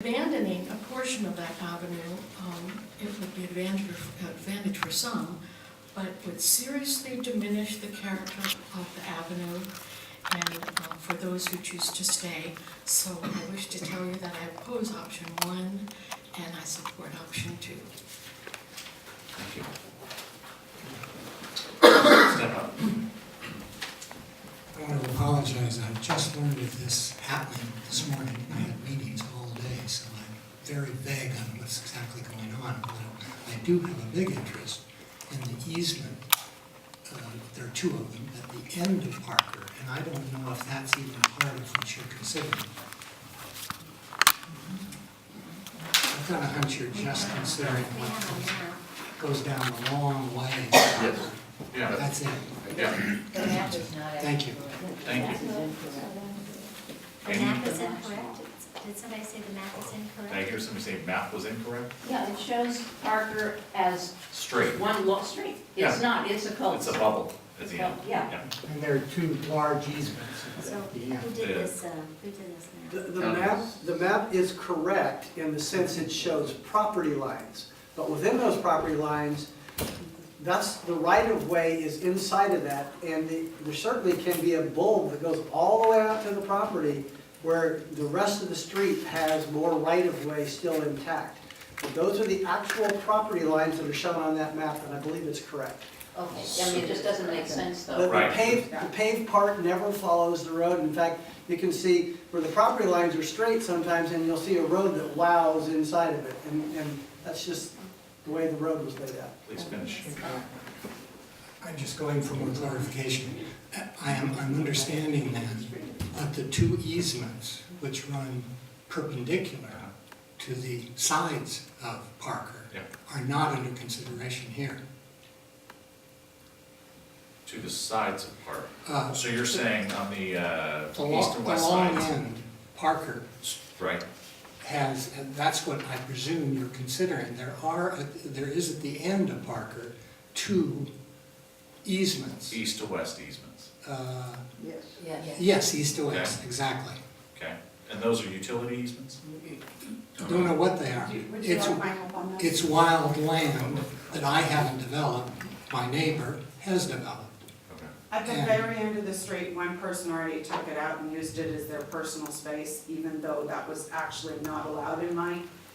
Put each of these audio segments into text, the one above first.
Abandoning a portion of that avenue, it would be advantage for some, but would seriously diminish the character of the avenue and for those who choose to stay. So I wish to tell you that I oppose option 1 and I support option 2. Thank you. Step up. I want to apologize. I just learned of this happening this morning. I had meetings all day, so I'm very vague on what's exactly going on. But I do have a big interest in the easement. There are 2 of them at the end of Parker, and I don't know if that's even part of what you're considering. I've got a hunch you're just considering what goes down the long way. Yes. Yeah. That's it. Yeah. The map is not accurate. Thank you. Thank you. The map is incorrect. Did somebody say the map is incorrect? Did I hear somebody say map was incorrect? Yeah, it shows Parker as Straight. one long street. Yeah. It's not, it's a It's cul-de-sac. a bubble at the end. Yeah. And there are 2 large easements So at the who end. did this, who did this map? The map is correct in the sense it shows property lines. But within those property lines, that's, the right-of-way is inside of that, and there certainly can be a bulb that goes all the way out to the property where the rest of the street has more right-of-way still intact. But those are the actual property lines that are shown on that map, and I believe it's correct. Okay, I mean, it just doesn't make sense The though. Right. the paved part never follows the road. In fact, you can see where the property lines are straight sometimes, and you'll see a road that wows inside of it. And that's just the way the road was laid out. Please finish. I'm just going for more clarification. I'm understanding then that the 2 easements which run perpendicular to the sides of Parker Yeah. are not under consideration here. To the sides of Park. Uh, So you're saying on the The east and west long sides, end, Parker right? has, and that's what I presume you're considering. There is at the end of Parker 2 easements. East to west easements, Yes. Yes, east to west, exactly. okay? And those are utility easements? Don't know what they are. It's wild land that I haven't developed, my neighbor has developed. Okay. At the And- very end of the street, one person already took it out and used it as their personal space, even though that was actually not allowed in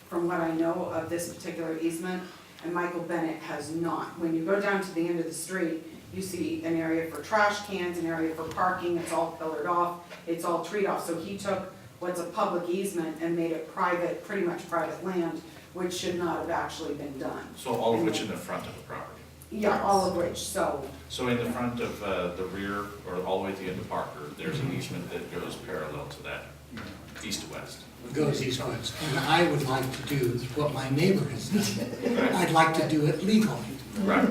from what I know of this particular easement, and Michael Bennett has not. When you go down to the end of the street, you see an area for trash cans, an area for parking, it's all pillared off, it's all treed off. So he took what's a public easement and made it private, pretty much private land, which should not have actually been done. So all of which in the front of the property? Yeah, all of which, so, So in the front of the rear, or all the way to the end of Parker, there's an easement that goes parallel to that, east to west. Goes east west. And I would like to do what my neighbor has done. I'd like to do it legally. Right.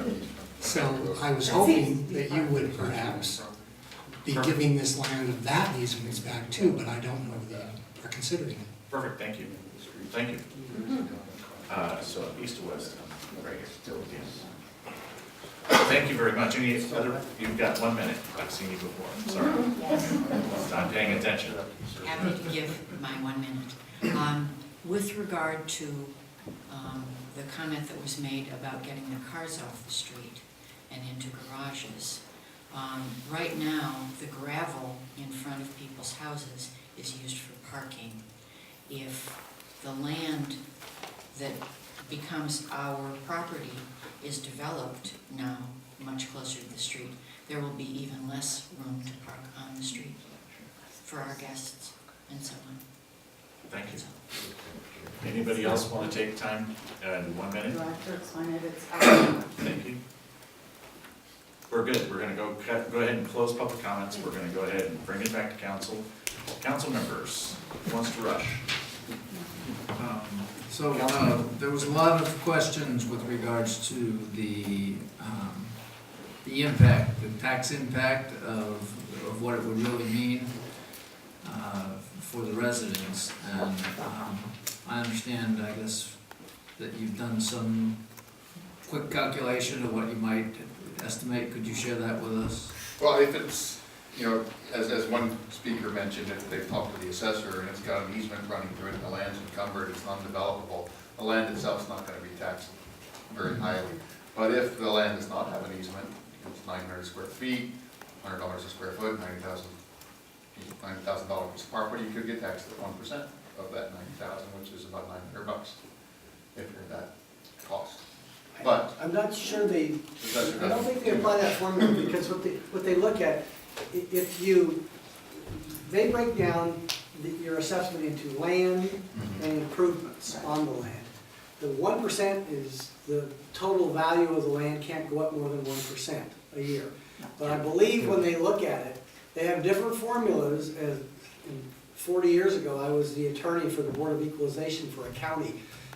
So I was hoping that you would perhaps be giving this land of that easements back too, but I don't know that you are considering it. Perfect, thank you. Thank you. So east to west, right here. Yes. Thank you very much. Any other, you've got 1 minute. I've seen you before, sorry. I'm paying attention. Happy to give my 1 minute. With regard to the comment that was made about getting the cars off the street and into garages, right now, the gravel in front of people's houses is used for parking. If the land that becomes our property is developed now much closer to the street, there will be even less room to park on the street for our guests and so on. Thank you. Anybody else want to take time, 1 minute? do I have to explain it? It's Thank you. We're good. We're gonna go ahead and close public comments. We're gonna go ahead and bring it back to council. Council members, who wants to rush? There was a lot of questions with regards to the impact, the tax impact of what it would really mean for the residents. And I understand, I guess, that you've done some quick calculation of what you might estimate. Could you share that with us? Well, if it's you know, as one speaker mentioned, if they talked to the assessor and it's got an easement running through it, and the land's encumbered, it's undevelopable, the land itself's not gonna be taxed very highly. But if the land does not have an easement, it's 900 square feet, $100 a square foot, $90,000 piece of property, you could get taxed at 1% of that 90,000, which is about $900 if you're that cost. But I'm not sure they, the assessor I don't doesn't. think they apply that formula, because what they look at, they break down your assessment into land and improvements on the land. The 1% is the total value of the land can't go up more than 1% a year. But I believe when they look at it, they have different formulas. As 40 years ago, I was the attorney for the Board of Equalization for a county.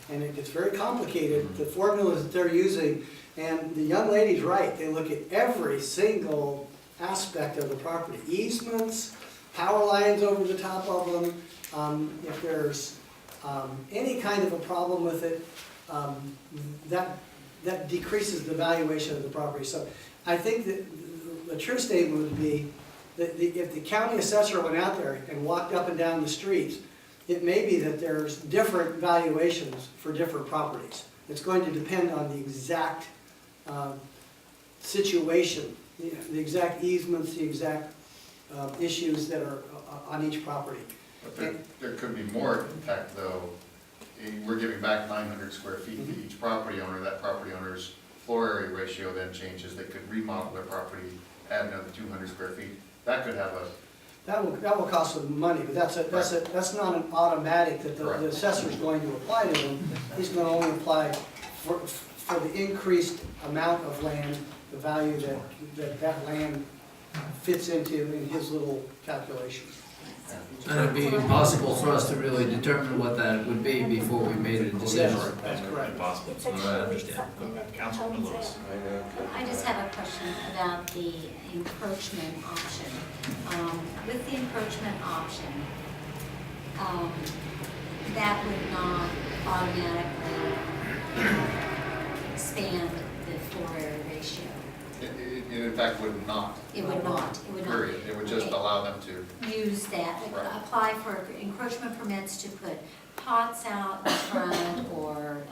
And it gets very complicated, the formulas that they're using. And the young lady's right, they look at every single aspect of the property. Easements, power lines over the top of them. If there's any kind of a problem with it, that decreases the valuation of the property. So I think that the true statement would be that if the county assessor went out there and walked up and down the streets, it may be that there's different valuations for different properties. It's going to depend on the exact situation, the exact easements, the exact issues that are on each property. But there could be more impact though. We're giving back 900 square feet to each property owner. That property owner's floor area ratio then changes. They could remodel their property, add another 200 square feet. That could have a, That will cost them money, but that's not an automatic that the assessor's going to apply to them. He's going to only apply for the increased amount of land, the value that land fits into in his little calculations. And it'd be impossible for us to really determine what that would be before we made a decision. Yes, that's correct. Impossible. I understand. Councilman Lewis. I just have a question about the encroachment option. With the encroachment option, that would not automatically expand the floor area ratio. it in fact would not. It would not, it would not. Period. It would just Okay. allow them to. Use that, Right. apply for encroachment permits to put pots out in front, or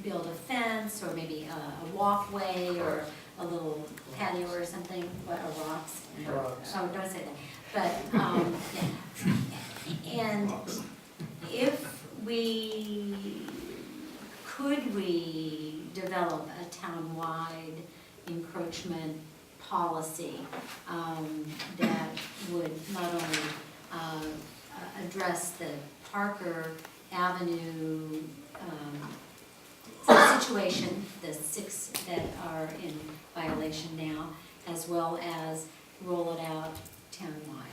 build a fence, or maybe a walkway, or a little patio or something, or rocks. Rocks. Oh, don't say that, but, yeah. And could we develop a town-wide encroachment policy that would not only address the Parker Avenue situation, the 6 that are in violation now, as well as roll it out townwide?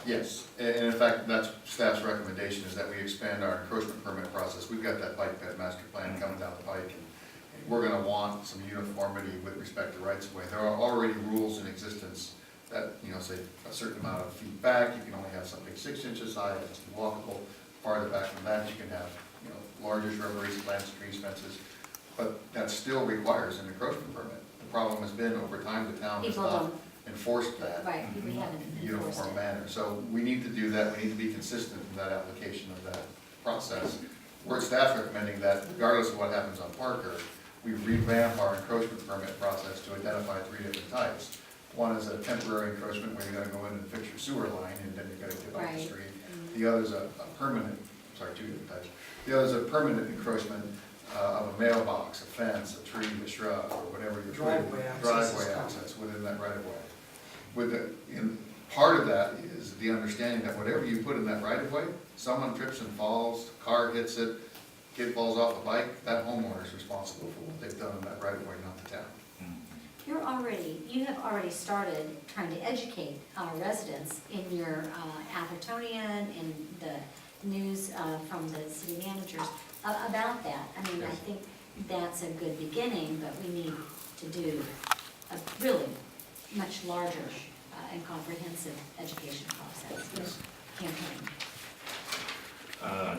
Yes, and in fact, that's staff's recommendation, is that we expand our encroachment permit process. We've got that bike path master plan coming down the pike, and we're gonna want some uniformity with respect to rights of way. There are already rules in existence that, say a certain amount of feet back, you can only have something 6 inches high, that's walkable. Farther back from that, you can have, larger shrubberies, plants, trees, fences, but that still requires an encroachment permit. The problem has been, over time, the town has People not don't- enforced that. Right, we haven't enforced Uniform it. manner. So we need to do that, we need to be consistent in that application of that process. We're staff recommending that regardless of what happens on Parker, we revamp our encroachment permit process to identify 3 different types. One is a temporary encroachment where you gotta go in and fix your sewer line and then you gotta get off the Right. street. The other is a permanent, 2 different types. The other is a permanent encroachment of a mailbox, a fence, a tree, a shrub, or whatever you're trying. Driveway access is Driveway common. access within that right of way. Part of that is the understanding that whatever you put in that right of way, someone trips and falls, car hits it, kid falls off a bike, that homeowner is responsible for what they've done in that right of way, not the town. You have already started trying to educate our residents in your Athertonian, in the news from the city managers about that. I mean, I Yes. think that's a good beginning, but we need to do a really much larger and comprehensive education process, campaign.